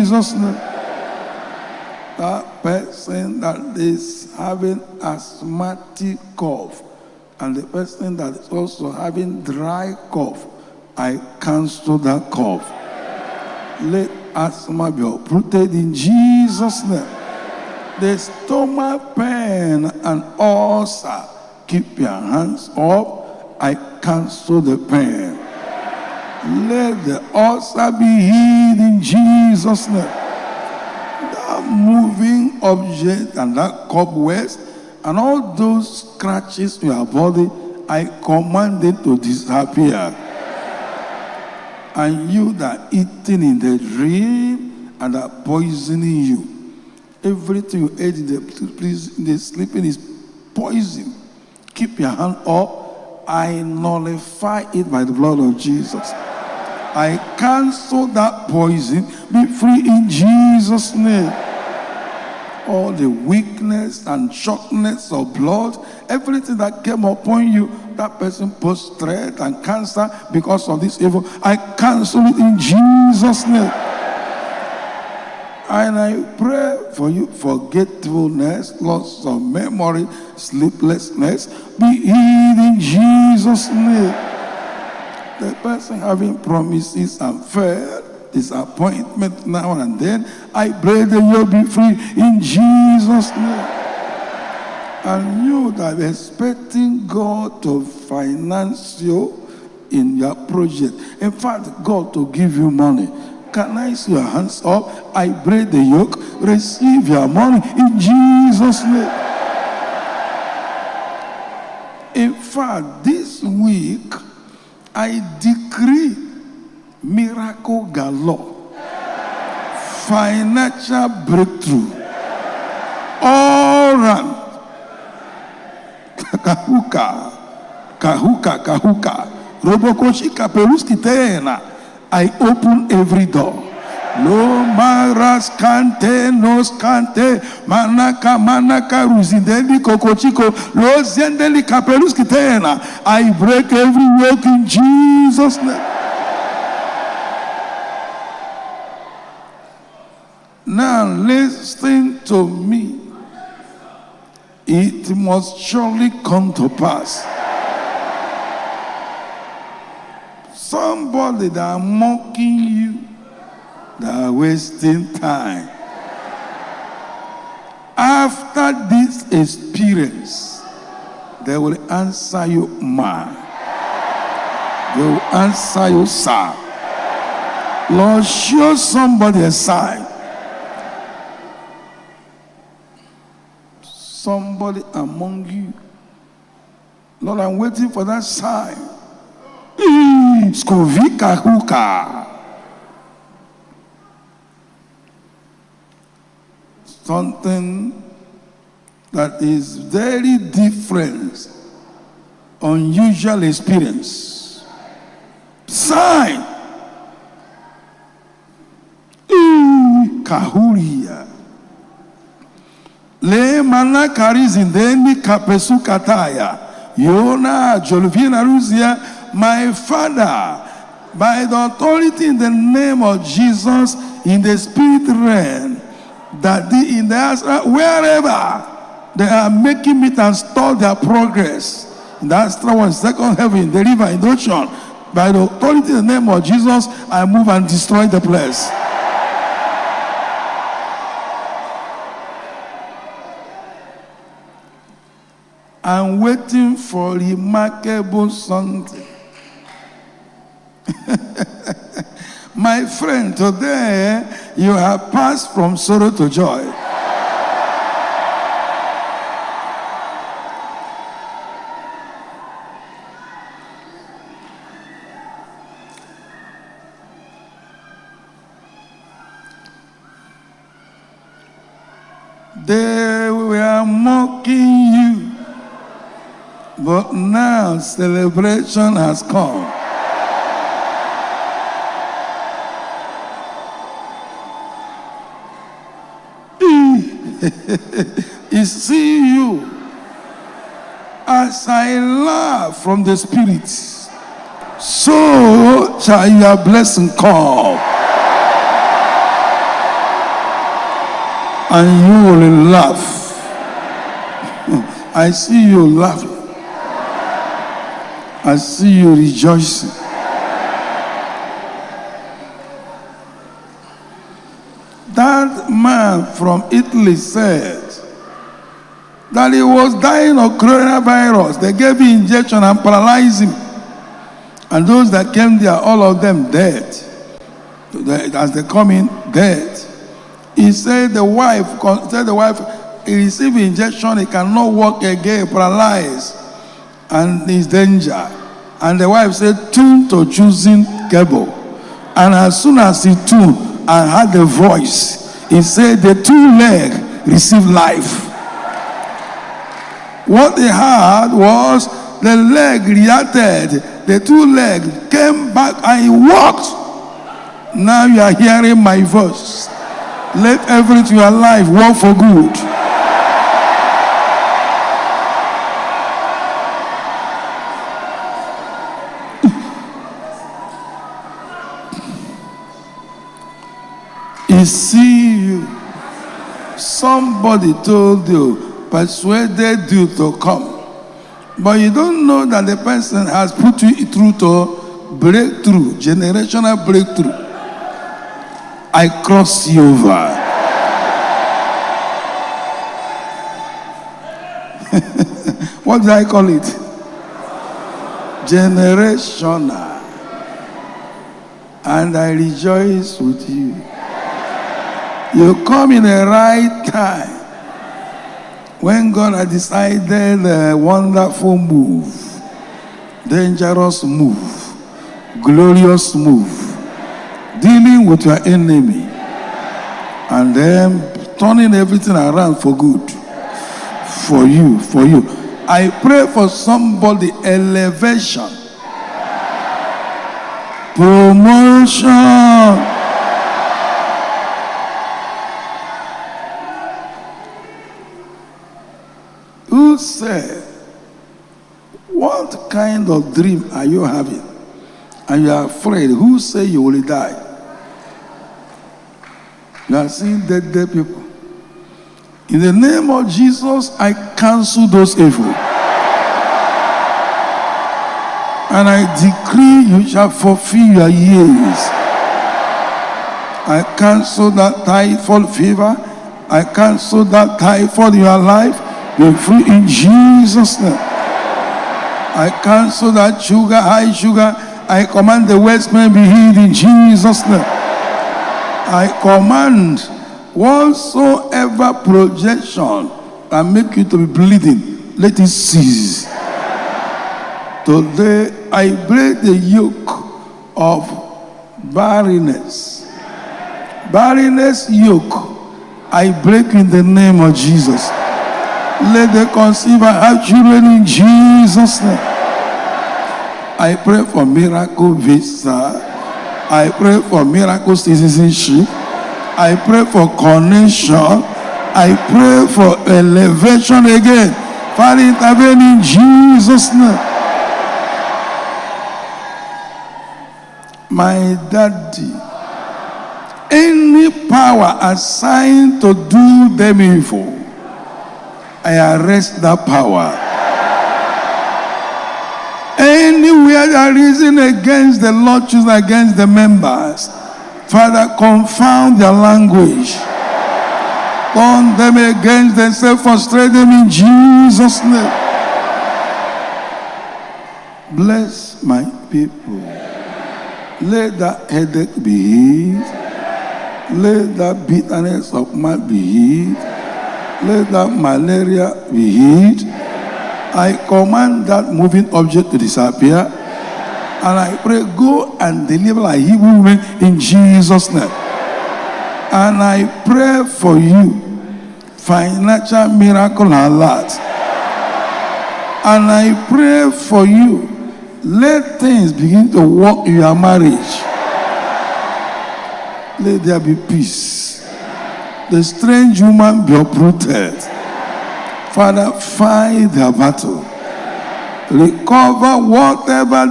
Jesus' name. That person that is having asthmatic cough and the person that is also having dry cough, I cancel that cough. Let asthma be uprooted in Jesus' name. The stomach pain and ulcer, keep your hands up. I cancel the pain. Let the ulcer be healed in Jesus' name. That moving object and that cobwebs and all those scratches in your body, I command it to disappear. And you that are eating in the dream and are poisoning you, everything you ate in the sleeping is poison. Keep your hand up. I nullify it by the blood of Jesus. I cancel that poison. Be free in Jesus' name. All the weakness and shortness of blood, everything that came upon you, that person post-threat and cancer because of this evil, I cancel it in Jesus' name. And I pray for you, forgetfulness, loss of memory, sleeplessness, be healed in Jesus' name. The person having promises and failed, disappointment now and then, I pray that you'll be free in Jesus' name. And you that are expecting God to finance you in your project, in fact, God to give you money, can I see your hands up? I break the yoke. Receive your money in Jesus' name. In fact, this week, I decree miracle galore, financial breakthrough, all around. Kahuka. Robokoshi kaperuski tena. I open every door. No maras kante, nos kante, manaka ruzindeli kokochiko, lo zendeli kapeluski tena. I break every yoke in Jesus' name. Now listen to me. It must surely come to pass. Somebody that are mocking you, that are wasting time. After this experience, they will answer you, ma. They will answer you, sir. Lord, show somebody a sign. Somebody among you. Lord, I'm waiting for that sign. Skovika huka. Something that is very different, unusual experience. Sign. Kahuria. Le mana karizindeni kapesu kataya. Yona Jolvina Ruzia. My Father, by the authority in the name of Jesus, in the spirit realm, that in the astral, wherever they are making it and stall their progress, in the astral one, second heaven, in the river, in the ocean, by the authority in the name of Jesus, I move and destroy the place. I'm waiting for remarkable something. My friend, today you have passed from sorrow to joy. They were mocking you, but now celebration has come. Is see you as I laugh from the Spirit, so shall your blessing come. And you will laugh. I see you laughing. I see you rejoicing. That man from Italy said that he was dying of coronavirus. They gave him injection and paralyzed him. And those that came there, all of them dead. As they come in, dead. He said the wife, he received injection, he cannot walk again, paralyzed, and is danger. And the wife said, tune to choosing cable. And as soon as he tuned and had the voice, he said the two leg received life. What they had was the leg reacted, the two legs came back and he walked. Now you are hearing my voice. Let everything in your life work for good. He see you. Somebody told you, persuaded you to come. But you don't know that the person has put you through to breakthrough, generational breakthrough. I cross you over. What do I call it? Generational. And I rejoice with you. You come in the right time. When God had decided a wonderful move, dangerous move, glorious move, dealing with your enemy, and then turning everything around for good, for you. I pray for somebody, elevation, promotion. Who said, what kind of dream are you having? And you are afraid. Who say you will die? You are seeing dead people. In the name of Jesus, I cancel those evil. And I decree you shall fulfill your years. I cancel that typhoid fever. I cancel that typhoid in your life. You're free in Jesus' name. I cancel that sugar, high sugar. I command the West man be healed in Jesus' name. I command whatsoever projection that make you to be bleeding, let it cease. Today, I break the yoke of barrenness. Barrenness yoke, I break in the name of Jesus. Let the conceiver have children in Jesus' name. I pray for miracle visa. I pray for miracle citizenship. I pray for connection. I pray for elevation again. Father, intervene in Jesus' name. My daddy, any power assigned to do them evil, I arrest that power. Anywhere that reason against the Lord, choose against the members, Father, confound their language. Turn them against themselves, frustrate them in Jesus' name. Bless my people. Let that headache be healed. Let that bitterness of mind be healed. Let that malaria be healed. I command that moving object to disappear. And I pray, go and deliver a Hebrew woman in Jesus' name. And I pray for you, financial miracle alert. And I pray for you, let things begin to work in your marriage. Let there be peace. The strange woman be uprooted. Father, fight their battle. Recover whatever